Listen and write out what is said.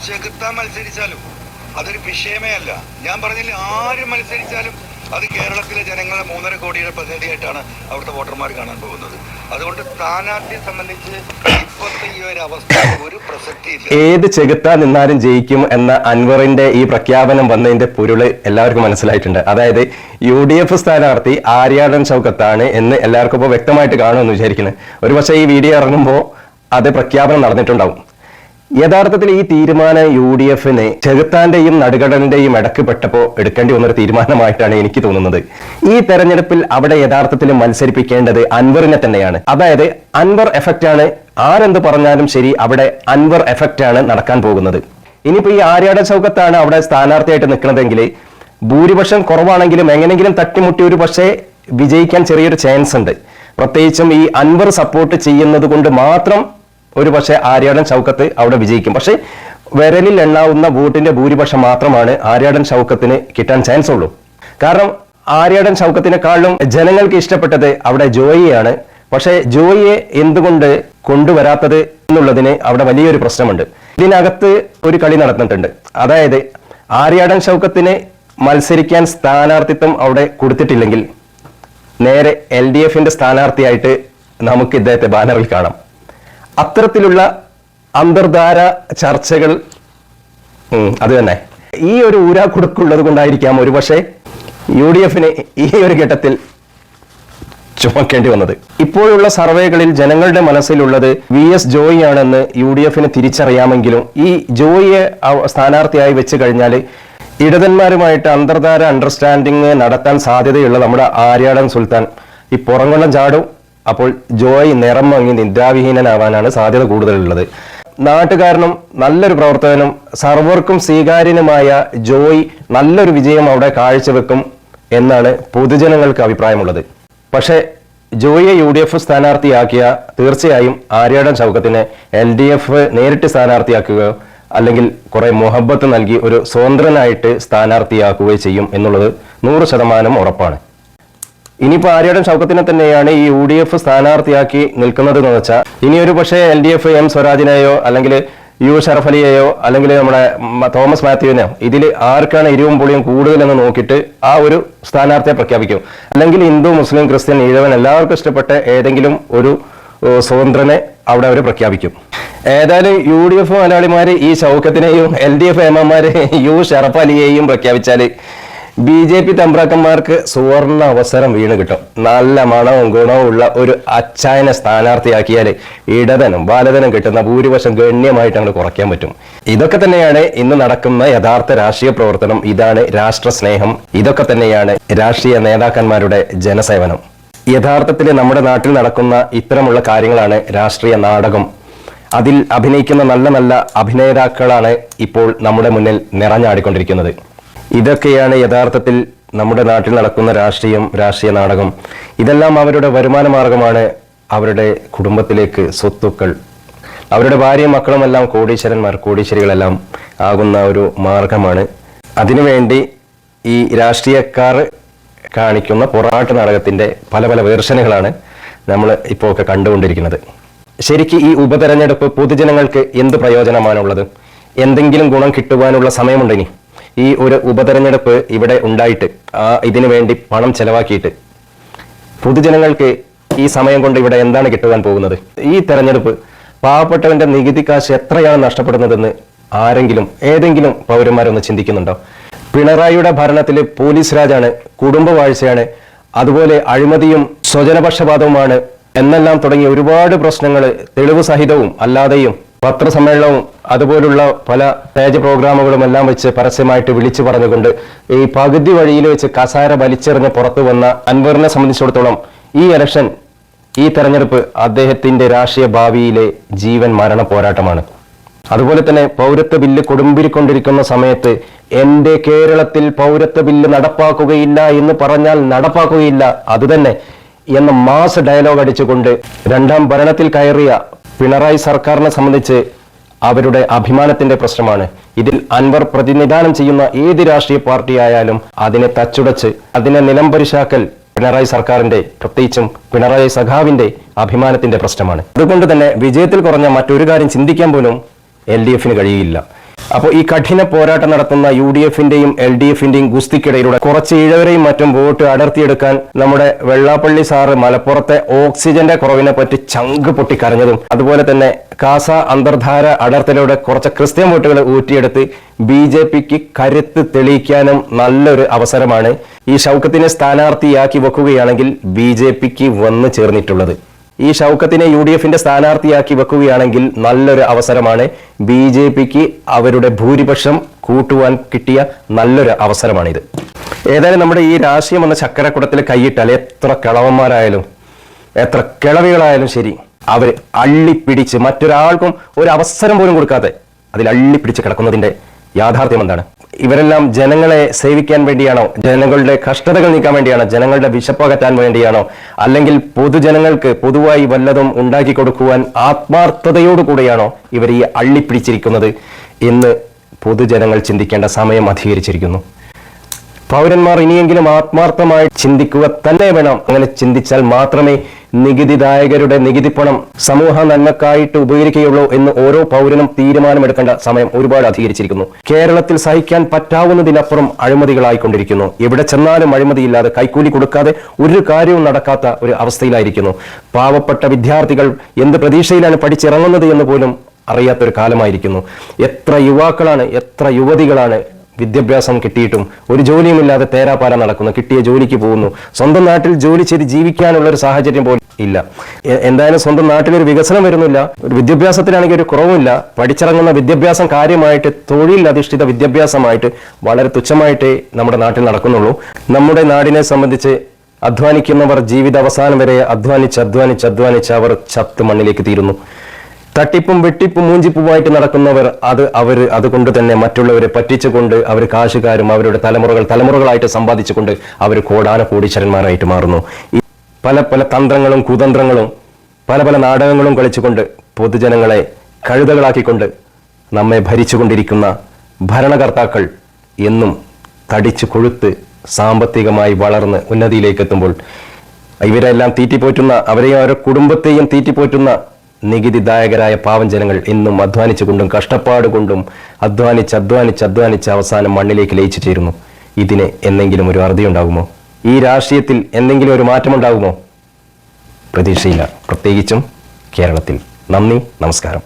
ചെകുത്താൻ മത്സരിച്ചാലും അതൊരു വിഷയമേ അല്ല. ഞാൻ പറഞ്ഞില്ല, ആര് മത്സരിച്ചാലും അത് കേരളത്തിലെ ജനങ്ങളെ 3.5 കോടിയുടെ പ്രതിനിധിയായിട്ടാണ് അവിടുത്തെ വോട്ടർമാർ കാണാൻ പോകുന്നത്. അതുകൊണ്ട് സ്ഥാനാർത്ഥിയെ സംബന്ധിച്ച് ഇപ്പോഴത്തെ ഈ ഒരു അവസ്ഥ ഒരു പ്രസക്തിയില്ല. ഏത് ചെകുത്താൻ നിന്നാലും ജയിക്കും എന്ന അൻവറിന്റെ ഈ പ്രഖ്യാപനം വന്നതിന്റെ പൊരുള് എല്ലാവർക്കും മനസ്സിലായിട്ടുണ്ട്. അതായത് UDF സ്ഥാനാർത്ഥി ആര്യാടൻ ഷൗക്കത്താണ് എന്ന് എല്ലാവർക്കും ഇപ്പോൾ വ്യക്തമായിട്ട് കാണുമെന്ന് വിചാരിക്കുന്നത്. ഒരുപക്ഷെ ഈ വീഡിയോ ഇറങ്ങുമ്പോൾ അത് പ്രഖ്യാപനം നടന്നിട്ടുണ്ടാവും. യഥാർത്ഥത്തിൽ ഈ തീരുമാനം UDFന് ചെകുത്താന്റെയും നടുകടലിന്റെയും ഇടക്ക് പെട്ടപ്പോൾ എടുക്കേണ്ടി വന്നൊരു തീരുമാനമായിട്ടാണ് എനിക്ക് തോന്നുന്നത്. ഈ തെരഞ്ഞെടുപ്പിൽ അവിടെ യഥാർത്ഥത്തിൽ മത്സരിപ്പിക്കേണ്ടത് അൻവറിനെ തന്നെയാണ്. അതായത് അൻവർ എഫക്റ്റ് ആണ്. ആരെന്ത് പറഞ്ഞാലും ശരി, അവിടെ അൻവർ എഫക്റ്റ് ആണ് നടക്കാൻ പോകുന്നത്. ഇനിയിപ്പോ ഈ ആര്യാടൻ ഷൗക്കത്താണ് അവിടെ സ്ഥാനാർത്ഥിയായിട്ട് നിൽക്കുന്നതെങ്കിൽ ഭൂരിപക്ഷം കുറവാണെങ്കിലും എങ്ങനെങ്കിലും തട്ടിമുട്ടി ഒരു പക്ഷേ വിജയിക്കാൻ ചെറിയൊരു ചാൻസ് ഉണ്ട്. പ്രത്യേകിച്ചും ഈ അൻവർ സപ്പോർട്ട് ചെയ്യുന്നത് കൊണ്ട് മാത്രം ഒരു പക്ഷേ ആര്യാടൻ ഷൗക്കത്ത് അവിടെ വിജയിക്കും. പക്ഷെ വിരലിൽ എണ്ണാവുന്ന വോട്ടിന്റെ ഭൂരിപക്ഷം മാത്രമാണ് ആര്യാടൻ ഷൗക്കത്തിന് കിട്ടാൻ ചാൻസ് ഉള്ളൂ. കാരണം ആര്യാടൻ ഷൗക്കത്തിനെക്കാളും ജനങ്ങൾക്ക് ഇഷ്ടപ്പെട്ടത് അവിടെ ജോയിയാണ്. പക്ഷെ ജോയിയെ എന്തുകൊണ്ട് കൊണ്ടുവരാത്തത് എന്നുള്ളതിന് അവിടെ വലിയൊരു പ്രശ്നമുണ്ട്. ഇതിനകത്ത് ഒരു കളി നടന്നിട്ടുണ്ട്. അതായത് ആര്യാടൻ ഷൗക്കത്തിന് മത്സരിക്കാൻ സ്ഥാനാർത്ഥിത്വം അവിടെ കൊടുത്തിട്ടില്ലെങ്കിൽ നേരെ LDFന്റെ സ്ഥാനാർത്ഥിയായിട്ട് നമുക്ക് ഇദ്ദേഹത്തെ ബാനറിൽ കാണാം. അത്തരത്തിലുള്ള അന്തർധാര ചർച്ചകൾ അത് തന്നെ ഈ ഒരു ഊരാക്കുടുക്കുള്ളത് കൊണ്ടായിരിക്കാം ഒരുപക്ഷെ UDFന് ഈ ഒരു ഘട്ടത്തിൽ ചുമക്കേണ്ടി വന്നത്. ഇപ്പോഴുള്ള സർവേകളിൽ ജനങ്ങളുടെ മനസ്സിലുള്ളത് VS ജോയി ആണെന്ന് UDFന് തിരിച്ചറിയാമെങ്കിലും ഈ ജോയിയെ സ്ഥാനാർത്ഥിയായി വെച്ച് കഴിഞ്ഞാൽ ഇടതന്മാരുമായിട്ട് അന്തർധാര അണ്ടർസ്റ്റാൻഡിങ് നടത്താൻ സാധ്യതയുള്ള നമ്മുടെ ആര്യാടൻ സുൽത്താൻ ഈ പുറംകൊള്ളം ചാടും. അപ്പോൾ ജോയ് നിറം മങ്ങി നിദ്രാവിഹീനനാവാനാണ് സാധ്യത കൂടുതലുള്ളത്. നാട്ടുകാരനും നല്ലൊരു പ്രവർത്തകനും സർവർക്കും സ്വീകാര്യനുമായ ജോയ് നല്ലൊരു വിജയം അവിടെ കാഴ്ചവെക്കും എന്നാണ് പൊതുജനങ്ങൾക്ക് അഭിപ്രായമുള്ളത്. പക്ഷേ ജോയിയെ UDF സ്ഥാനാർത്ഥിയാക്കിയ തീർച്ചയായും ആര്യാടൻ ഷൗക്കത്തിനെ LDF നേരിട്ട് സ്ഥാനാർത്ഥിയാക്കുകയോ അല്ലെങ്കിൽ കുറെ മുഹബത്ത് നൽകി ഒരു സ്വതന്ത്രനായിട്ട് സ്ഥാനാർത്ഥിയാക്കുകയോ ചെയ്യും എന്നുള്ളത് 100% ഉറപ്പാണ്. ഇനിയിപ്പോൾ ആര്യാടൻ ഷൗക്കത്തിനെ തന്നെയാണ് ഈ UDF സ്ഥാനാർത്ഥിയാക്കി നിൽക്കുന്നത് എന്ന് വെച്ചാൽ ഇനിയൊരു പക്ഷേ LDF M സ്വരാജിനെയോ അല്ലെങ്കിൽ U ഷറഫ് അലിയെയോ അല്ലെങ്കിൽ നമ്മുടെ തോമസ് മാത്യുവിനെയോ ഇതിൽ ആർക്കാണ് എരിവും പുളിയും കൂടുതലെന്ന് നോക്കിയിട്ട് ആ ഒരു സ്ഥാനാർത്ഥിയെ പ്രഖ്യാപിക്കും. അല്ലെങ്കിൽ ഹിന്ദു മുസ്ലിം ക്രിസ്ത്യൻ ഈഴവൻ എല്ലാവർക്കും ഇഷ്ടപ്പെട്ട ഏതെങ്കിലും ഒരു സ്വതന്ത്രനെ അവിടെ അവർ പ്രഖ്യാപിക്കും. ഏതായാലും UDF മലയാളിമാര് ഈ ഷൗക്കത്തിനെയും LDF എംമാര് U ഷറഫ് അലിയെയും പ്രഖ്യാപിച്ചാൽ BJP തമ്പ്രാക്കന്മാർക്ക് സുവർണ അവസരം വീണ് കിട്ടും. നല്ല മണവും ഗുണവും ഉള്ള ഒരു അച്ചായനെ സ്ഥാനാർത്ഥിയാക്കിയാൽ ഇടതനും ബാലതനും കിട്ടുന്ന ഭൂരിപക്ഷം ഗണ്യമായിട്ട് അങ്ങോട്ട് കുറയ്ക്കാൻ പറ്റും. ഇതൊക്കെ തന്നെയാണ് ഇന്ന് നടക്കുന്ന യഥാർത്ഥ രാഷ്ട്രീയ പ്രവർത്തനം. ഇതാണ് രാഷ്ട്ര സ്നേഹം. ഇതൊക്കെ തന്നെയാണ് രാഷ്ട്രീയ നേതാക്കന്മാരുടെ ജനസേവനം. യഥാർത്ഥത്തിൽ നമ്മുടെ നാട്ടിൽ നടക്കുന്ന ഇത്തരമുള്ള കാര്യങ്ങളാണ് രാഷ്ട്രീയ നാടകം. അതിൽ അഭിനയിക്കുന്ന നല്ല നല്ല അഭിനേതാക്കളാണ് ഇപ്പോൾ നമ്മുടെ മുന്നിൽ നിറഞ്ഞാടിക്കൊണ്ടിരിക്കുന്നത്. ഇതൊക്കെയാണ് യഥാർത്ഥത്തിൽ നമ്മുടെ നാട്ടിൽ നടക്കുന്ന രാഷ്ട്രീയ നാടകം. ഇതെല്ലാം അവരുടെ വരുമാന മാർഗമാണ്. അവരുടെ കുടുംബത്തിലേക്ക് സ്വത്തുക്കൾ, അവരുടെ ഭാര്യയും മക്കളുമെല്ലാം കോടീശ്വരികളെല്ലാം ആകുന്ന ഒരു മാർഗമാണ്. അതിനുവേണ്ടി ഈ രാഷ്ട്രീയക്കാർ കാണിക്കുന്ന പൊറാട്ട് നാടകത്തിന്റെ പല പല വേർഷനുകളാണ് നമ്മൾ ഇപ്പോൾ ഒക്കെ കണ്ടുകൊണ്ടിരിക്കുന്നത്. ശരിക്കും ഈ ഉപതെരഞ്ഞെടുപ്പ് പൊതുജനങ്ങൾക്ക് എന്ത് പ്രയോജനമാണുള്ളത്? എന്തെങ്കിലും ഗുണം കിട്ടുവാനുള്ള സമയമുണ്ടെനി ഈ ഒരു ഉപതെരഞ്ഞെടുപ്പ് ഇവിടെ ഉണ്ടായിട്ട് ഇതിനു വേണ്ടി പണം ചെലവാക്കിയിട്ട് പൊതുജനങ്ങൾക്ക് ഈ സമയം കൊണ്ട് ഇവിടെ എന്താണ് കിട്ടുവാൻ പോകുന്നത്? ഈ തെരഞ്ഞെടുപ്പ് പാവപ്പെട്ടവന്റെ നികുതി കാശ് എത്രയാണ് നഷ്ടപ്പെടുന്നതെന്ന് ഏതെങ്കിലും പൗരന്മാരൊന്ന് ചിന്തിക്കുന്നുണ്ടോ? പിണറായിയുടെ ഭരണത്തിൽ പോലീസ് രാജാണ്, കുടുംബവാഴ്ചയാണ്, അതുപോലെ അഴിമതിയും സ്വജനപക്ഷപാതവുമാണ് എന്നെല്ലാം തുടങ്ങിയ ഒരുപാട് പ്രശ്നങ്ങൾ തെളിവ് സഹിതവും അല്ലാതെയും പത്രസമ്മേളനവും അതുപോലുള്ള പല സ്റ്റേജ് പ്രോഗ്രാമുകളും എല്ലാം വെച്ച് പരസ്യമായിട്ട് വിളിച്ചു പറഞ്ഞുകൊണ്ട് ഈ പകുതി വഴിയിൽ വെച്ച് കസാര വലിച്ചെറിഞ്ഞ് പുറത്തു വന്ന അൻവറിനെ സംബന്ധിച്ചിടത്തോളം ഈ തെരഞ്ഞെടുപ്പ് അദ്ദേഹത്തിന്റെ രാഷ്ട്രീയ ഭാവിയിലെ ജീവൻ മരണ പോരാട്ടമാണ്. അതുപോലെ തന്നെ പൗരത്വ ബില്ല് കൊടുമ്പിരിക്കൊണ്ടിരിക്കുന്ന സമയത്ത് എന്റെ കേരളത്തിൽ പൗരത്വ ബില്ല് നടപ്പാക്കുകയില്ല എന്ന് പറഞ്ഞാൽ നടപ്പാക്കുകയില്ല അതുതന്നെ എന്ന മാസ് ഡയലോഗ് അടിച്ചുകൊണ്ട് രണ്ടാം ഭരണത്തിൽ കയറിയ പിണറായി സർക്കാരിനെ സംബന്ധിച്ച് അവരുടെ അഭിമാനത്തിന്റെ പ്രശ്നമാണ്. ഇതിൽ അൻവർ പ്രതിനിധാനം ചെയ്യുന്ന ഏത് രാഷ്ട്രീയ പാർട്ടി ആയാലും അതിനെ തച്ചുടച്ച് അതിനെ നിലംപരിശാക്കൽ പിണറായി സർക്കാരിന്റെ, പ്രത്യേകിച്ചും പിണറായി സഖാവിന്റെ അഭിമാനത്തിന്റെ പ്രശ്നമാണ്. അതുകൊണ്ട് തന്നെ വിജയത്തിൽ കുറഞ്ഞ മറ്റൊരു കാര്യം ചിന്തിക്കാൻ പോലും LDFന് കഴിയില്ല. അപ്പോൾ ഈ കഠിന പോരാട്ടം നടത്തുന്ന UDF-ന്റെയും LDF-ന്റെയും ഗുസ്തിക്കിടയിലൂടെ കുറച്ച് ഇഴവരെയും മറ്റും വോട്ട് അടർത്തിയെടുക്കാൻ നമ്മുടെ വെള്ളാപ്പള്ളി സാറ് മലപ്പുറത്തെ ഓക്സിജന്റെ കുറവിനെ പറ്റി ചങ്ക് പൊട്ടിക്കരഞ്ഞതും, അതുപോലെ തന്നെ കാസ അന്തർധാര അടർത്തലൂടെ കുറച്ച് ക്രിസ്ത്യൻ വോട്ടുകൾ ഊറ്റിയെടുത്ത് BJPക്ക് കരുത്ത് തെളിയിക്കാനും നല്ലൊരു അവസരമാണ് ഈ ഷൗക്കത്തിനെ സ്ഥാനാർത്ഥിയാക്കി വെക്കുകയാണെങ്കിൽ BJPക്ക് വന്നു ചേർന്നിട്ടുള്ളത്. ഈ ഷൗക്കത്തിനെ UDF-ന്റെ സ്ഥാനാർത്ഥിയാക്കി വെക്കുകയാണെങ്കിൽ നല്ലൊരു അവസരമാണ്. BJPക്ക് അവരുടെ ഭൂരിപക്ഷം കൂട്ടുവാൻ കിട്ടിയ നല്ലൊരു അവസരമാണിത്. ഏതായാലും നമ്മുടെ ഈ രാഷ്ട്രീയം എന്ന ചക്കരക്കുടത്തിൽ കൈയിട്ടാൽ എത്ര കിളവന്മാരായാലും എത്ര കിളവികളായാലും ശരി, അവർ അള്ളിപ്പിടിച്ച് മറ്റൊരാൾക്കും ഒരു അവസരം പോലും കൊടുക്കാതെ അതിൽ അള്ളിപ്പിടിച്ച് കിടക്കുന്നതിന്റെ യാഥാർത്ഥ്യം എന്താണ്? ഇവരെല്ലാം ജനങ്ങളെ സേവിക്കാൻ വേണ്ടിയാണോ, ജനങ്ങളുടെ കഷ്ടതകൾ നീക്കാൻ വേണ്ടിയാണോ, ജനങ്ങളുടെ വിശപ്പകറ്റാൻ വേണ്ടിയാണോ, അല്ലെങ്കിൽ പൊതുജനങ്ങൾക്ക് പൊതുവായി വല്ലതും ഉണ്ടാക്കി കൊടുക്കുവാൻ ആത്മാർത്ഥതയോടുകൂടെയാണോ ഇവർ ഈ അള്ളിപ്പിടിച്ചിരിക്കുന്നത് എന്ന് പൊതുജനങ്ങൾ ചിന്തിക്കേണ്ട സമയം അധികരിച്ചിരിക്കുന്നു. പൗരന്മാർ ഇനിയെങ്കിലും ആത്മാർത്ഥമായി ചിന്തിക്കുക തന്നെ വേണം. അങ്ങനെ ചിന്തിച്ചാൽ മാത്രമേ നികുതിദായകരുടെ നികുതി പണം സമൂഹ നന്മക്കായിട്ട് ഉപകരിക്കുകയുള്ളൂ എന്ന് ഓരോ പൗരനും തീരുമാനമെടുക്കേണ്ട സമയം ഒരുപാട് അധികരിച്ചിരിക്കുന്നു. കേരളത്തിൽ സഹിക്കാൻ പറ്റാവുന്നതിനപ്പുറം അഴിമതികളായിക്കൊണ്ടിരിക്കുന്നു. എവിടെ ചെന്നാലും അഴിമതിയില്ലാതെ, കൈക്കൂലി കൊടുക്കാതെ ഒരു കാര്യവും നടക്കാത്ത ഒരു അവസ്ഥയിലായിരിക്കുന്നു. പാവപ്പെട്ട വിദ്യാർത്ഥികൾ എന്ത് പ്രതീക്ഷയിലാണ് പഠിച്ചിറങ്ങുന്നത് എന്ന് പോലും അറിയാത്തൊരു കാലമായിരിക്കുന്നു. എത്ര യുവാക്കളാണ്, എത്ര യുവതികളാണ് വിദ്യാഭ്യാസം കിട്ടിയിട്ടും ഒരു ജോലിയുമില്ലാതെ തേരാപ്പാര നടക്കുന്നു, കിട്ടിയ ജോലിക്ക് പോകുന്നു. സ്വന്തം നാട്ടിൽ ജോലി ചെയ്ത് ജീവിക്കാനുള്ള ഒരു സാഹചര്യം പോലും ഇല്ല. എന്തായാലും സ്വന്തം നാട്ടിലൊരു വികസനം വരുന്നില്ല, ഒരു വിദ്യാഭ്യാസത്തിലാണെങ്കിൽ ഒരു കുറവുമില്ല. പഠിച്ചിറങ്ങുന്ന വിദ്യാഭ്യാസം കാര്യമായിട്ട് തൊഴിൽ അധിഷ്ഠിത വിദ്യാഭ്യാസമായിട്ട് വളരെ തുച്ഛമായിട്ടേ നമ്മുടെ നാട്ടിൽ നടക്കുന്നുള്ളൂ. നമ്മുടെ നാടിനെ സംബന്ധിച്ച് അധ്വാനിക്കുന്നവർ ജീവിതാവസാനം വരെ അധ്വാനിച്ച് അവർ ചത്ത് മണ്ണിലേക്ക് തീരുന്നു. തട്ടിപ്പും വെട്ടിപ്പും മൂഞ്ചിപ്പുമായിട്ട് നടക്കുന്നവർ അതുകൊണ്ട് തന്നെ മറ്റുള്ളവരെ പറ്റിച്ചുകൊണ്ട് അവർ കാശുകാരും അവരുടെ തലമുറകളായിട്ട് സമ്പാദിച്ചുകൊണ്ട് അവർ കോടീശ്വരന്മാരായിട്ട് മാറുന്നു. ഈ പല തന്ത്രങ്ങളും കുതന്ത്രങ്ങളും പല നാടകങ്ങളും കളിച്ചുകൊണ്ട് പൊതുജനങ്ങളെ കഴുതകളാക്കിക്കൊണ്ട് നമ്മെ ഭരിച്ചുകൊണ്ടിരിക്കുന്ന ഭരണകർത്താക്കൾ എന്നും തടിച്ചു കൊഴുത്ത് സാമ്പത്തികമായി വളർന്ന് ഉന്നതിയിലേക്ക് എത്തുമ്പോൾ ഇവരെല്ലാം തീറ്റിപ്പോറ്റുന്ന, അവരെയും അവരുടെ കുടുംബത്തെയും തീറ്റിപ്പോറ്റുന്ന നികുതിദായകരായ പാവം ജനങ്ങൾ എന്നും അധ്വാനിച്ചുകൊണ്ടും കഷ്ടപ്പാടുകൊണ്ടും അധ്വാനിച്ച് അവസാനം മണ്ണിലേക്ക് ലയിച്ചു ചേരുന്നു. ഇതിന് എന്തെങ്കിലും ഒരു അറുതി ഉണ്ടാകുമോ? ഈ രാഷ്ട്രീയത്തിൽ എന്തെങ്കിലും ഒരു മാറ്റമുണ്ടാകുമോ? പ്രതീക്ഷയില്ല, പ്രത്യേകിച്ചും കേരളത്തിൽ. നന്ദി, നമസ്കാരം.